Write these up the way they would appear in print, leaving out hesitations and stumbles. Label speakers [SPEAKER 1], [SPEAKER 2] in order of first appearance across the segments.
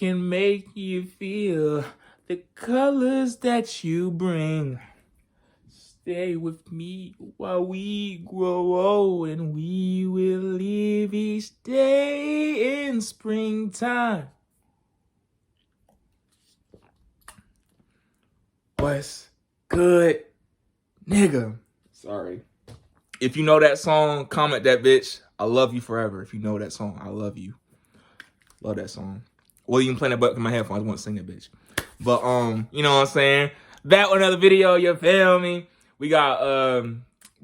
[SPEAKER 1] can make you feel the colors that you bring. Stay with me while we grow old, and we will live each day in springtime. What's good, nigga? Sorry. If you know that song, comment that bitch. I love you forever. If you know that song, I love you. Love that song. Well, you can play that button in my headphones. I want to sing that bitch. But you know what I'm saying? Back with another video, you feel me? We got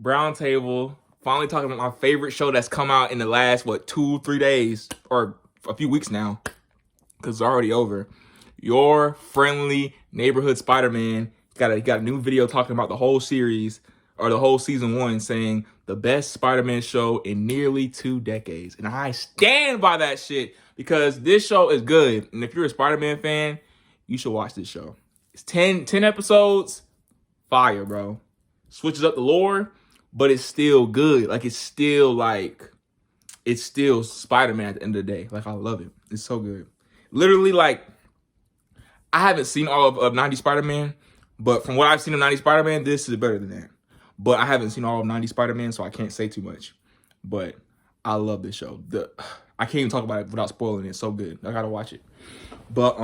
[SPEAKER 1] Browntable. Finally talking about my favorite show that's come out in the last, what, 2-3 days? Or a few weeks now. Because it's already over. Your Friendly Neighborhood Spider-Man. He got a new video talking about the whole series, or the whole season 1, saying the best Spider-Man show in nearly 2 decades. And I stand by that shit because this show is good. And if you're a Spider-Man fan, you should watch this show. It's 10 episodes. Fire, bro. Switches up the lore, but it's still good. Like, it's still Spider-Man at the end of the day. Like, I love it. It's so good. Literally, like, I haven't seen all of 90 Spider-Man, but from what I've seen of 90 Spider-Man, this is better than that. But I haven't seen all of 90 Spider-Man, so I can't say too much. But I love this show. I can't even talk about it without spoiling it. It's so good. I gotta watch it. But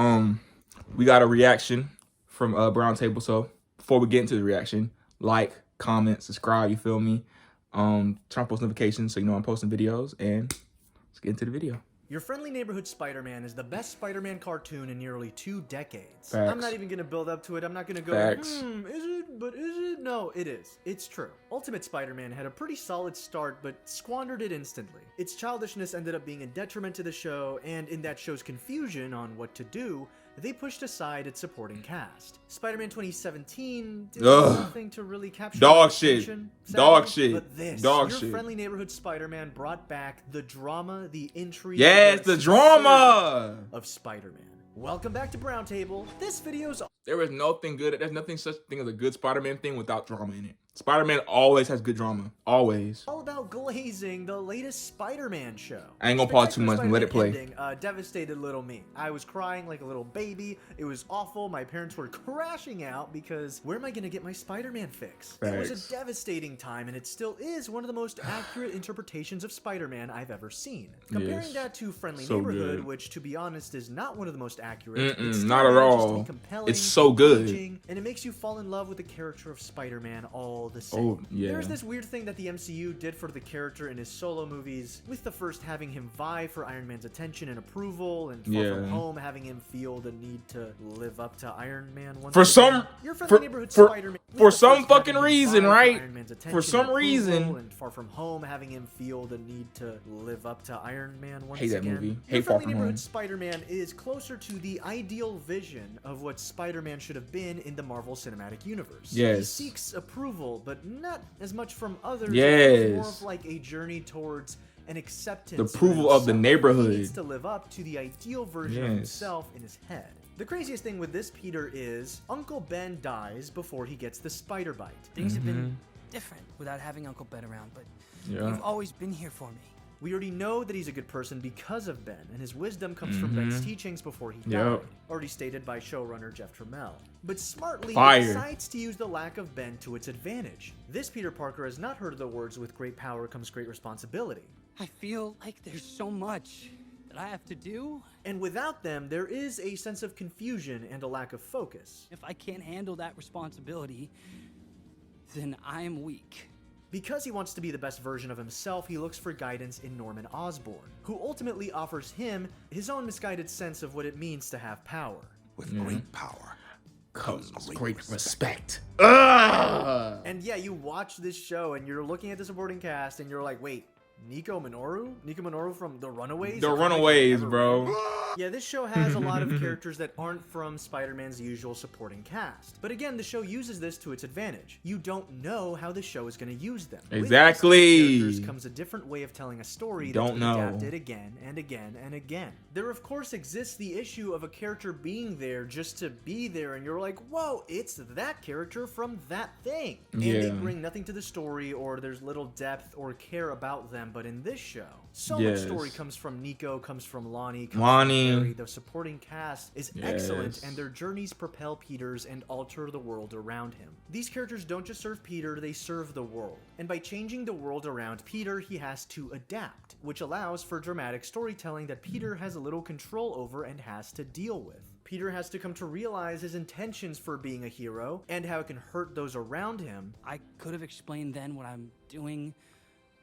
[SPEAKER 1] we got a reaction from Browntable. So before we get into the reaction, like, comment, subscribe, you feel me? Turn on post notifications so you know I'm posting videos, and let's get into the video.
[SPEAKER 2] Your Friendly Neighborhood Spider-Man is the best Spider-Man cartoon in nearly 2 decades.
[SPEAKER 1] Facts.
[SPEAKER 2] I'm not even going to build up to it. I'm not going to go,
[SPEAKER 1] Facts.
[SPEAKER 2] is it? But is it? No, it is. It's true. Ultimate Spider-Man had a pretty solid start, but squandered it instantly. Its childishness ended up being a detriment to the show, and in that show's confusion on what to do, they pushed aside its supporting cast. Spider-Man 2017 did nothing to really capture
[SPEAKER 1] dog shit.
[SPEAKER 2] attention,
[SPEAKER 1] Dog
[SPEAKER 2] sadly,
[SPEAKER 1] shit.
[SPEAKER 2] But this,
[SPEAKER 1] dog
[SPEAKER 2] Your
[SPEAKER 1] shit.
[SPEAKER 2] Friendly Neighborhood Spider-Man brought back the drama, the intrigue,
[SPEAKER 1] Yes, the drama
[SPEAKER 2] of Spider-Man. Welcome back to Browntable. This video's
[SPEAKER 1] There is nothing good. There's nothing such thing as a good Spider-Man thing without drama in it. Spider-Man always has good drama. Always.
[SPEAKER 2] all about glazing the latest Spider-Man show.
[SPEAKER 1] I ain't gonna pause too much and let it play.
[SPEAKER 2] Ending, devastated little me. I was crying like a little baby. It was awful. My parents were crashing out because where am I gonna get my Spider-Man fix? It was a devastating time, and it still is one of the most accurate interpretations of Spider-Man I've ever seen. Comparing that to Friendly Neighborhood, which to be honest is not one of the most accurate. It still
[SPEAKER 1] not at
[SPEAKER 2] manages to
[SPEAKER 1] all.
[SPEAKER 2] be compelling,
[SPEAKER 1] It's so good.
[SPEAKER 2] engaging, and it makes you fall in love with the character of Spider-Man all the same.
[SPEAKER 1] Oh, yeah.
[SPEAKER 2] There's this weird thing that the MCU did for the character in his solo movies, with the first having him vie for Iron Man's attention and approval, and Far From Home having him feel the need to live up to Iron Man once again.
[SPEAKER 1] For some fucking reason, right? For some reason.
[SPEAKER 2] And Far From Home having him feel the need to live up to Iron Man once
[SPEAKER 1] Hate
[SPEAKER 2] again.
[SPEAKER 1] that movie.
[SPEAKER 2] Your
[SPEAKER 1] Hate Far
[SPEAKER 2] Friendly
[SPEAKER 1] From
[SPEAKER 2] Neighborhood
[SPEAKER 1] Home.
[SPEAKER 2] Spider-Man is closer to the ideal vision of what Spider-Man should have been in the Marvel Cinematic Universe.
[SPEAKER 1] Yes.
[SPEAKER 2] He seeks approval, but not as much from others.
[SPEAKER 1] Yes.
[SPEAKER 2] It's more of like a journey towards an acceptance.
[SPEAKER 1] The approval of the neighborhood.
[SPEAKER 2] He needs to live up to the ideal version of himself in his head. The craziest thing with this, Peter, is Uncle Ben dies before he gets the spider bite.
[SPEAKER 3] Things have been different without having Uncle Ben around, but you've always been here for me.
[SPEAKER 2] We already know that he's a good person because of Ben, and his wisdom comes from Ben's teachings before he died, already stated by showrunner Jeff Trammell. But smartly, he decides to use the lack of Ben to its advantage. This Peter Parker has not heard of the words, "With great power comes great responsibility."
[SPEAKER 3] I feel like there's so much that I have to do.
[SPEAKER 2] And without them, there is a sense of confusion and a lack of focus.
[SPEAKER 3] If I can't handle that responsibility, then I am weak.
[SPEAKER 2] Because he wants to be the best version of himself, he looks for guidance in Norman Osborn, who ultimately offers him his own misguided sense of what it means to have power.
[SPEAKER 4] With great power comes
[SPEAKER 1] Great respect.
[SPEAKER 2] And yeah, you watch this show and you're looking at the supporting cast and you're like, wait, Nico Minoru from The Runaways?
[SPEAKER 1] The Runaways, bro.
[SPEAKER 2] Yeah, this show has a lot of characters that aren't from Spider-Man's usual supporting cast. But again, the show uses this to its advantage. You don't know how the show is going to use them.
[SPEAKER 1] Exactly.
[SPEAKER 2] With these characters comes a different way of telling a story that's been adapted again and again and again. There, of course, exists the issue of a character being there just to be there, and you're like, whoa, it's that character from that thing. And they bring nothing to the story, or there's little depth or care about them but in this show, so much story comes from Nico, comes from Lonnie, comes
[SPEAKER 1] Lonnie.
[SPEAKER 2] from Harry. The supporting cast is excellent, and their journeys propel Peter's and alter the world around him. These characters don't just serve Peter, they serve the world. And by changing the world around Peter, he has to adapt, which allows for dramatic storytelling that Peter has a little control over and has to deal with. Peter has to come to realize his intentions for being a hero and how it can hurt those around him.
[SPEAKER 3] I could have explained then what I'm doing,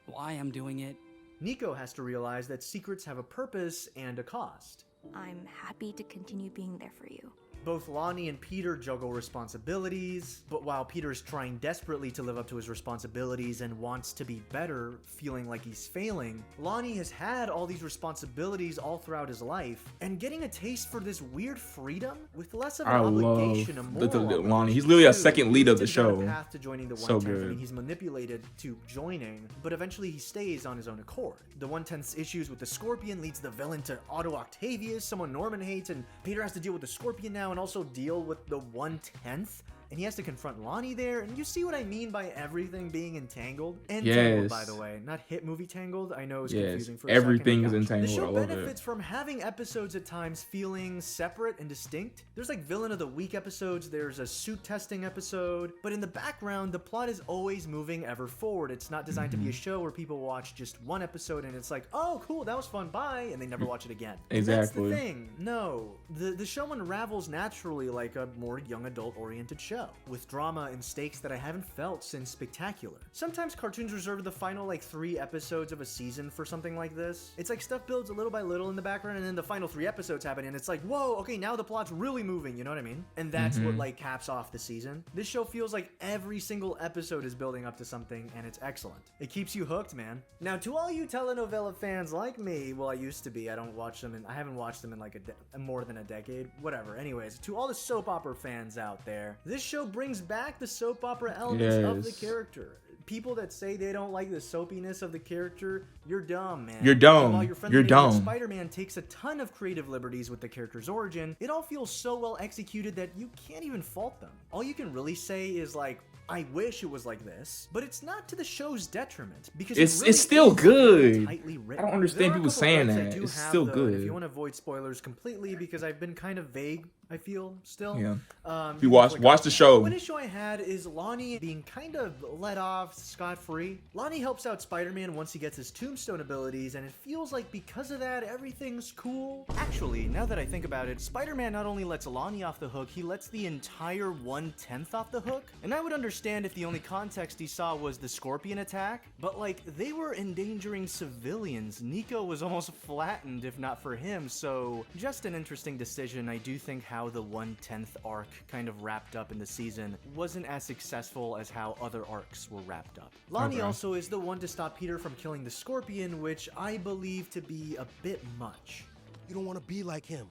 [SPEAKER 3] why I'm doing it.
[SPEAKER 2] Nico has to realize that secrets have a purpose and a cost.
[SPEAKER 5] I'm happy to continue being there for you.
[SPEAKER 2] Both Lonnie and Peter juggle responsibilities, but while Peter is trying desperately to live up to his responsibilities and wants to be better, feeling like he's failing, Lonnie has had all these responsibilities all throughout his life, and getting a taste for this weird freedom with less of an obligation, a moral
[SPEAKER 1] Lonnie. He's literally a second lead of the show.
[SPEAKER 2] Path to joining the
[SPEAKER 1] So
[SPEAKER 2] 1/10th.
[SPEAKER 1] good.
[SPEAKER 2] I mean, he's manipulated to joining, but eventually he stays on his own accord. The 1/10th's issues with the Scorpion leads the villain to Otto Octavius, someone Norman hates, and Peter has to deal with the Scorpion now and also deal with the 1/10th, and he has to confront Lonnie there, and you see what I mean by everything being entangled? Entangled, by the way, not hit movie tangled. I know it's confusing for a
[SPEAKER 1] everything is
[SPEAKER 2] second.
[SPEAKER 1] entangled.
[SPEAKER 2] The show
[SPEAKER 1] I love
[SPEAKER 2] benefits
[SPEAKER 1] it.
[SPEAKER 2] from having episodes at times feeling separate and distinct. There's like villain of the week episodes, there's a suit testing episode, but in the background, the plot is always moving ever forward. It's not designed to be a show where people watch just one episode and it's like, oh, cool, that was fun, bye, and they never watch it again.
[SPEAKER 1] Exactly.
[SPEAKER 2] And that's the thing. No, the show unravels naturally like a more young adult oriented show, with drama and stakes that I haven't felt since Spectacular. Sometimes cartoons reserve the final like 3 episodes of a season for something like this. It's like stuff builds a little by little in the background, and then the final 3 episodes happen, and it's like, whoa, okay, now the plot's really moving, you know what I mean? And that's what like caps off the season. This show feels like every single episode is building up to something, and it's excellent. It keeps you hooked, man. Now, to all you telenovela fans like me, well, I used to be, I don't watch them, and I haven't watched them in like more than a decade, whatever. Anyways, to all the soap opera fans out there, this show brings back the soap opera elements of the character. People that say they don't like the soapiness of the character, you're dumb, man.
[SPEAKER 1] You're dumb.
[SPEAKER 2] And while your friendly
[SPEAKER 1] You're
[SPEAKER 2] neighborhood
[SPEAKER 1] dumb.
[SPEAKER 2] Spider-Man takes a ton of creative liberties with the character's origin, it all feels so well executed that you can't even fault them. All you can really say is like, I wish it was like this, but it's not to the show's detriment because
[SPEAKER 1] It's still good.
[SPEAKER 2] tightly
[SPEAKER 1] I
[SPEAKER 2] written.
[SPEAKER 1] don't understand
[SPEAKER 2] There are a
[SPEAKER 1] people
[SPEAKER 2] couple
[SPEAKER 1] saying
[SPEAKER 2] parts I
[SPEAKER 1] that.
[SPEAKER 2] do
[SPEAKER 1] It's
[SPEAKER 2] have,
[SPEAKER 1] still
[SPEAKER 2] though,
[SPEAKER 1] good.
[SPEAKER 2] If you want to avoid spoilers completely, because I've been kind of vague, I feel still.
[SPEAKER 1] Yeah. You watch the show.
[SPEAKER 2] One issue I had is Lonnie being kind of let off scot-free. Lonnie helps out Spider-Man once he gets his Tombstone abilities, and it feels like because of that, everything's cool. Actually, now that I think about it, Spider-Man not only lets Lonnie off the hook, he lets the entire 1/10th off the hook. And I would understand if the only context he saw was the Scorpion attack, but like, they were endangering civilians. Nico was almost flattened if not for him, so just an interesting decision. I do think how the 1/10th arc kind of wrapped up in the season wasn't as successful as how other arcs were wrapped up. Lonnie also is the one to stop Peter from killing the Scorpion, which I believe to be a bit much.
[SPEAKER 4] You don't want to be like him.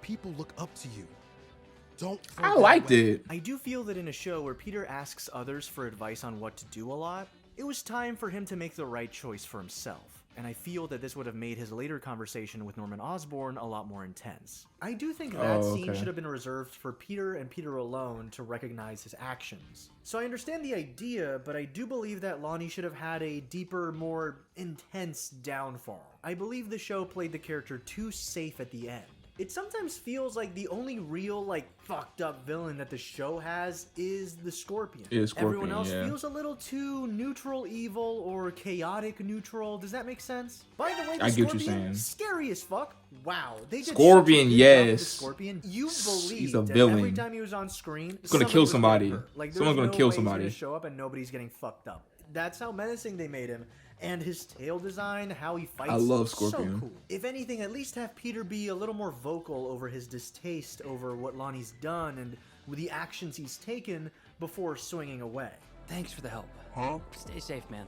[SPEAKER 4] People look up to you. Don't.
[SPEAKER 1] I liked it.
[SPEAKER 2] I do feel that in a show where Peter asks others for advice on what to do a lot, it was time for him to make the right choice for himself. And I feel that this would have made his later conversation with Norman Osborn a lot more intense. I do think that scene should have been reserved for Peter and Peter alone to recognize his actions. So I understand the idea, but I do believe that Lonnie should have had a deeper, more intense downfall. I believe the show played the character too safe at the end. It sometimes feels like the only real, like, fucked up villain that the show has is the Scorpion. Everyone else feels a little too neutral evil or chaotic neutral. Does that make sense? By the way, the
[SPEAKER 1] I get what you're
[SPEAKER 2] Scorpion,
[SPEAKER 1] saying.
[SPEAKER 2] scary as fuck. Wow, they did
[SPEAKER 1] Scorpion,
[SPEAKER 2] such a good job with
[SPEAKER 1] yes.
[SPEAKER 2] the Scorpion. You believe
[SPEAKER 1] He's a
[SPEAKER 2] that
[SPEAKER 1] villain.
[SPEAKER 2] every time he was on screen,
[SPEAKER 1] He's gonna
[SPEAKER 2] somebody
[SPEAKER 1] kill
[SPEAKER 2] was getting
[SPEAKER 1] somebody.
[SPEAKER 2] hurt. Like,
[SPEAKER 1] Someone's
[SPEAKER 2] there's
[SPEAKER 1] gonna kill
[SPEAKER 2] way he's
[SPEAKER 1] somebody.
[SPEAKER 2] gonna show up and nobody's getting fucked up. That's how menacing they made him. And his tail design, how he fights,
[SPEAKER 1] I love
[SPEAKER 2] so
[SPEAKER 1] Scorpion.
[SPEAKER 2] cool. If anything, at least have Peter be a little more vocal over his distaste over what Lonnie's done and with the actions he's taken before swinging away.
[SPEAKER 3] Thanks for the help. Stay safe, man.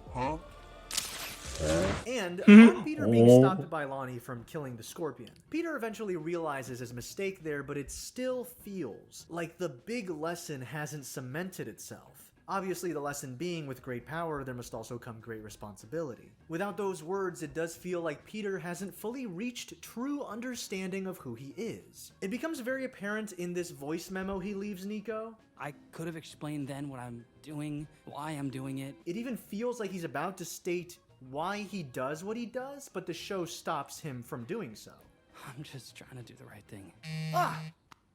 [SPEAKER 2] And upon Peter being stopped by Lonnie from killing the Scorpion, Peter eventually realizes his mistake there, but it still feels like the big lesson hasn't cemented itself. Obviously, the lesson being, with great power, there must also come great responsibility. Without those words, it does feel like Peter hasn't fully reached true understanding of who he is. It becomes very apparent in this voice memo he leaves Nico.
[SPEAKER 3] I could have explained then what I'm doing, why I'm doing it.
[SPEAKER 2] It even feels like he's about to state, why he does what he does, but the show stops him from doing so.
[SPEAKER 3] I'm just trying to do the right thing.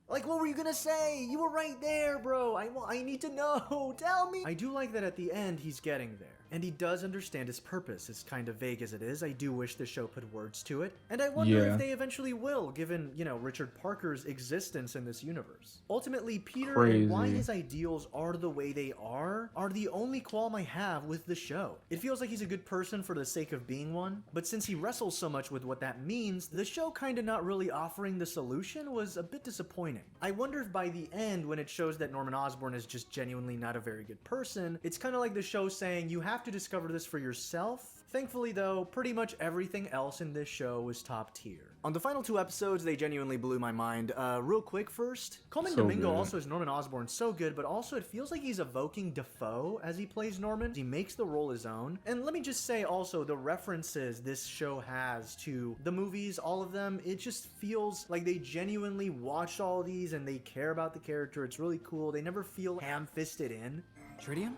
[SPEAKER 2] Like, what were you gonna say? You were right there, bro. I need to know. Tell me. I do like that at the end, he's getting there. And he does understand his purpose. As kind of vague as it is, I do wish the show put words to it. And I wonder if they eventually will, given, you know, Richard Parker's existence in this universe. Ultimately, Peter and why his ideals are the way they are the only qualm I have with the show. It feels like he's a good person for the sake of being one, but since he wrestles so much with what that means, the show kinda not really offering the solution was a bit disappointing. I wonder if by the end, when it shows that Norman Osborn is just genuinely not a very good person, it's kind of like the show saying you have to discover this for yourself. Thankfully though, pretty much everything else in this show was top tier. On the final 2 episodes, they genuinely blew my mind. Real quick first, Colman Domingo also as Norman Osborn so good, but also it feels like he's evoking Dafoe as he plays Norman. He makes the role his own. And let me just say also, the references this show has to the movies, all of them, it just feels like they genuinely watched all these and they care about the character. It's really cool. They never feel ham-fisted in.
[SPEAKER 3] Tritium?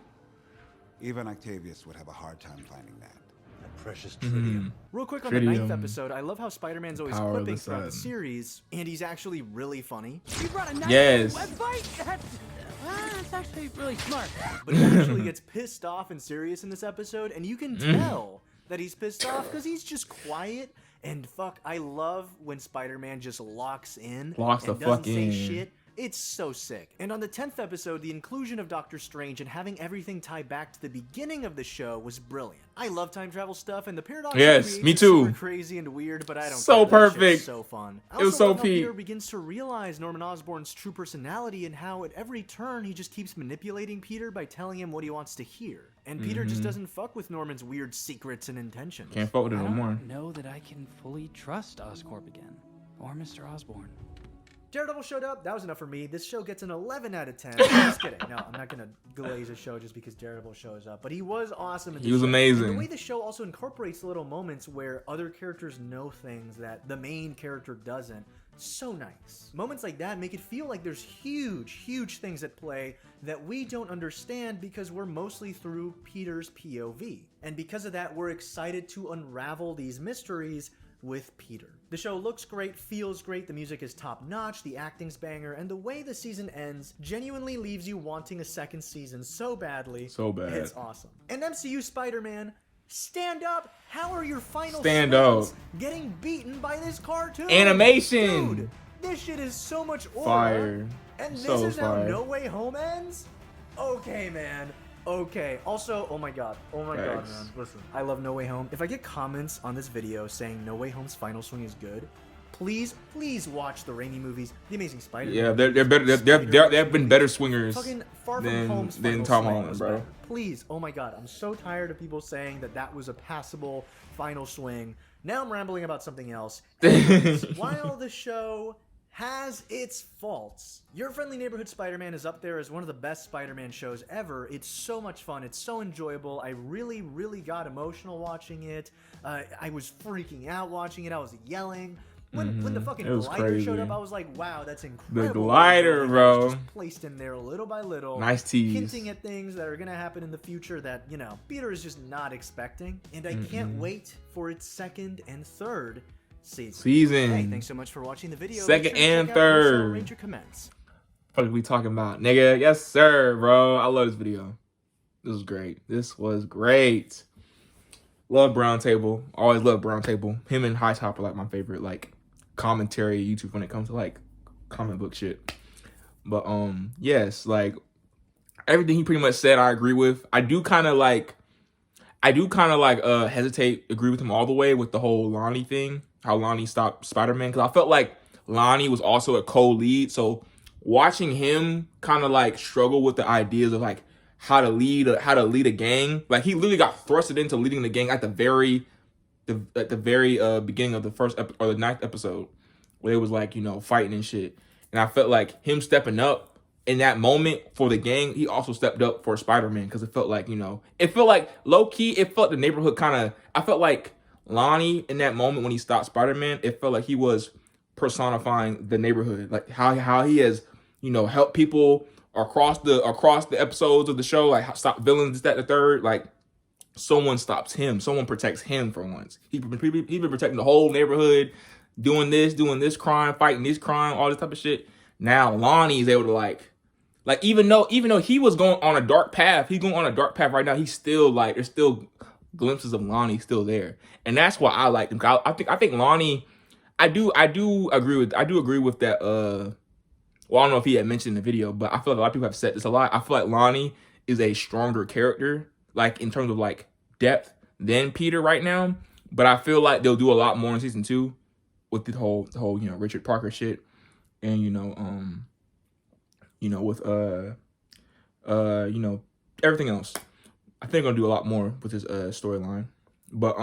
[SPEAKER 6] Even Octavius would have a hard time finding that.
[SPEAKER 4] Precious tritium.
[SPEAKER 2] Real quick on the 9th episode, I love how Spider-Man's always quipping throughout the series, and he's actually really funny.
[SPEAKER 3] You brought a nice web fight? That's actually really smart.
[SPEAKER 2] But he actually gets pissed off and serious in this episode, and you can tell that he's pissed off because he's just quiet. And fuck, I love when Spider-Man just locks in and doesn't say shit. It's so sick. And on the 10th episode, the inclusion of Doctor Strange and having everything tie back to the beginning of the show was brilliant. I love time travel stuff, and the paradox
[SPEAKER 1] me too.
[SPEAKER 2] Super crazy and weird, but I don't
[SPEAKER 1] so
[SPEAKER 2] care.
[SPEAKER 1] Perfect.
[SPEAKER 2] So fun.
[SPEAKER 1] It was so peak.
[SPEAKER 2] Peter begins to realize Norman Osborn's true personality and how at every turn he just keeps manipulating Peter by telling him what he wants to hear. And Peter just doesn't fuck with Norman's weird secrets and intentions.
[SPEAKER 1] Can't fuck with it no more.
[SPEAKER 3] I don't know that I can fully trust Oscorp again, or Mr. Osborn.
[SPEAKER 2] Daredevil showed up. That was enough for me. This show gets an 11 out of 10. Just kidding. No, I'm not going to glaze a show just because Daredevil shows up. But he was awesome.
[SPEAKER 1] He was amazing.
[SPEAKER 2] And the way the show also incorporates little moments where other characters know things that the main character doesn't. So nice. Moments like that make it feel like there's huge things at play that we don't understand because we're mostly through Peter's POV. And because of that, we're excited to unravel these mysteries with Peter. The show looks great, feels great, the music is top-notch, the acting's banger, and the way the season ends genuinely leaves you wanting a second season so badly.
[SPEAKER 1] So bad.
[SPEAKER 2] It's awesome. And MCU Spider-Man, stand up! How are your final
[SPEAKER 1] stand up
[SPEAKER 2] getting beaten by this cartoon?
[SPEAKER 1] Animation!
[SPEAKER 2] Dude, this shit is so much aura.
[SPEAKER 1] Fire.
[SPEAKER 2] And this
[SPEAKER 1] so
[SPEAKER 2] is
[SPEAKER 1] fire.
[SPEAKER 2] how No Way Home ends? Okay, man. Okay, also, oh my god, man, listen. I love No Way Home. If I get comments on this video saying No Way Home's final swing is good, please watch the Raimi movies, The Amazing Spider-Man.
[SPEAKER 1] Yeah, they're better. They've been better swingers
[SPEAKER 2] fucking Far From Home's
[SPEAKER 1] than
[SPEAKER 2] final
[SPEAKER 1] Tom
[SPEAKER 2] swing
[SPEAKER 1] Holland,
[SPEAKER 2] was
[SPEAKER 1] bro.
[SPEAKER 2] better. Please, oh my god, I'm so tired of people saying that was a passable final swing. Now I'm rambling about something else. Anyways, while the show has its faults, Your Friendly Neighborhood Spider-Man is up there as one of the best Spider-Man shows ever. It's so much fun. It's so enjoyable. I really got emotional watching it. I was freaking out watching it. I was yelling. When the fucking glider showed up, I was like, wow, that's incredible.
[SPEAKER 1] The glider, bro.
[SPEAKER 2] Just placed in there little by little.
[SPEAKER 1] Nice tease.
[SPEAKER 2] Hinting at things that are going to happen in the future that, you know, Peter is just not expecting. And I can't wait for its 2nd and 3rd season. Hey, thanks so much for watching the video.
[SPEAKER 1] 2nd and 3rd.
[SPEAKER 2] Rate your comments.
[SPEAKER 1] What are we talking about, nigga? Yes, sir, bro. I love this video. This was great. This was great. Love Browntable. Always love Browntable. Him and High Top are like my favorite like commentary YouTube when it comes to like comic book shit. But yes, like everything he pretty much said, I agree with. I do kind of like hesitate, agree with him all the way with the whole Lonnie thing. How Lonnie stopped Spider-Man, because I felt like Lonnie was also a co-lead. So watching him kind of like struggle with the ideas of like how to lead a gang, like he literally got thrusted into leading the gang at the very beginning of the first or the 9th episode, where it was like, you know, fighting and shit. And I felt like him stepping up in that moment for the gang, he also stepped up for Spider-Man, because it felt like, you know, it felt like low-key, it felt the neighborhood kind of, I felt like Lonnie in that moment when he stopped Spider-Man, it felt like he was personifying the neighborhood, like how he has, you know, helped people across the episodes of the show, like stop villains, this, that, the third, like someone stops him. Someone protects him for once. He's been protecting the whole neighborhood, doing this crime, fighting this crime, all this type of shit. Now Lonnie is able to like even though he was going on a dark path, he's going on a dark path right now. He's still like, there's still glimpses of Lonnie still there, and that's why I like him. I think Lonnie. I do agree with that. Well, I don't know if he had mentioned in the video, but I feel like a lot of people have said this a lot. I feel like Lonnie is a stronger character, like in terms of like depth, than Peter right now. But I feel like they'll do a lot more in season 2 with the whole Richard Parker shit, and with everything else. I think I'm gonna do a lot more with his storyline. But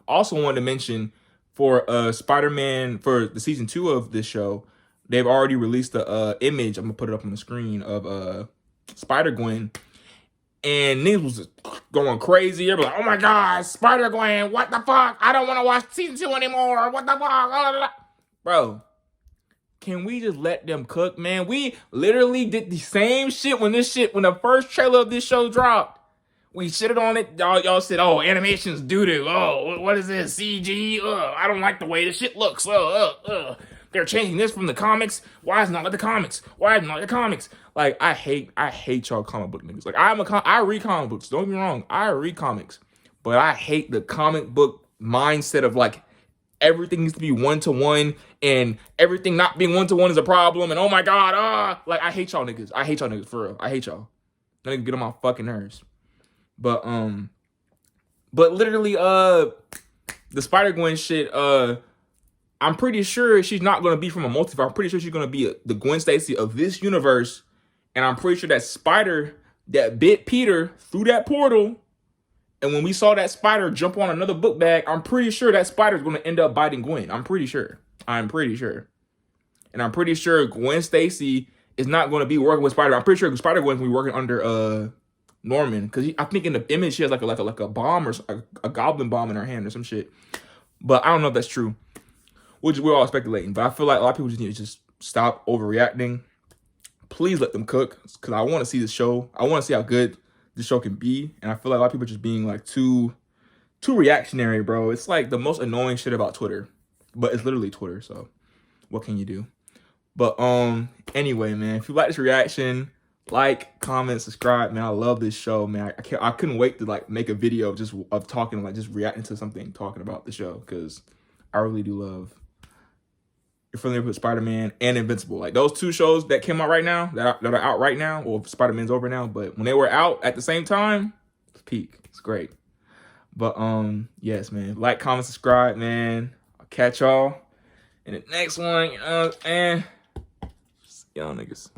[SPEAKER 1] also wanted to mention for Spider-Man, for the season 2 of this show, they've already released the image. I'm gonna put it up on the screen of Spider-Gwen, and niggas was going crazy. They're like, "Oh my god, Spider-Gwen! What the fuck? I don't want to watch season 2 anymore. What the fuck, bro?" Can we just let them cook, man? We literally did the same shit when the first trailer of this show dropped. We shitted on it. Y'all said, "Oh, animation's doo-doo. Oh, what is this? CG? I don't like the way the shit looks. They're changing this from the comics. Why is it not like the comics? Why is it not like the comics?" Like, I hate y'all comic book niggas. Like, I read comic books. Don't get me wrong. I read comics. But I hate the comic book mindset of like, everything needs to be 1-to-1, and everything not being 1-to-1 is a problem, and oh my god, like, I hate y'all niggas. I hate y'all niggas, for real. I hate y'all. That nigga get on my fucking nerves. But literally, the Spider-Gwen shit, I'm pretty sure she's not gonna be from a multiverse. I'm pretty sure she's gonna be the Gwen Stacy of this universe, and I'm pretty sure that spider that bit Peter through that portal, and when we saw that spider jump on another book bag, I'm pretty sure that spider's going to end up biting Gwen. I'm pretty sure. And I'm pretty sure Gwen Stacy is not going to be working with Spider. I'm pretty sure Spider-Gwen's going to be working under Norman. Because I think in the image, she has like a bomb or a goblin bomb in her hand or some shit. But I don't know if that's true. We're all speculating. But I feel like a lot of people just need to just stop overreacting. Please let them cook. Because I want to see this show. I want to see how good this show can be, and I feel like a lot of people just being like too reactionary, bro. It's like the most annoying shit about Twitter, but it's literally Twitter, so what can you do? But anyway, man, if you like this reaction, like, comment, subscribe, man. I love this show, man. I couldn't wait to like make a video of talking, like just reacting to something, talking about the show, because I really do love You're familiar with Spider-Man and Invincible. Like, those 2 shows that came out right now, that are out right now, well, Spider-Man's over now, but when they were out at the same time, it's peak. It's great. But, yes, man. Like, comment, subscribe, man. I'll catch y'all in the next one, and y'all niggas.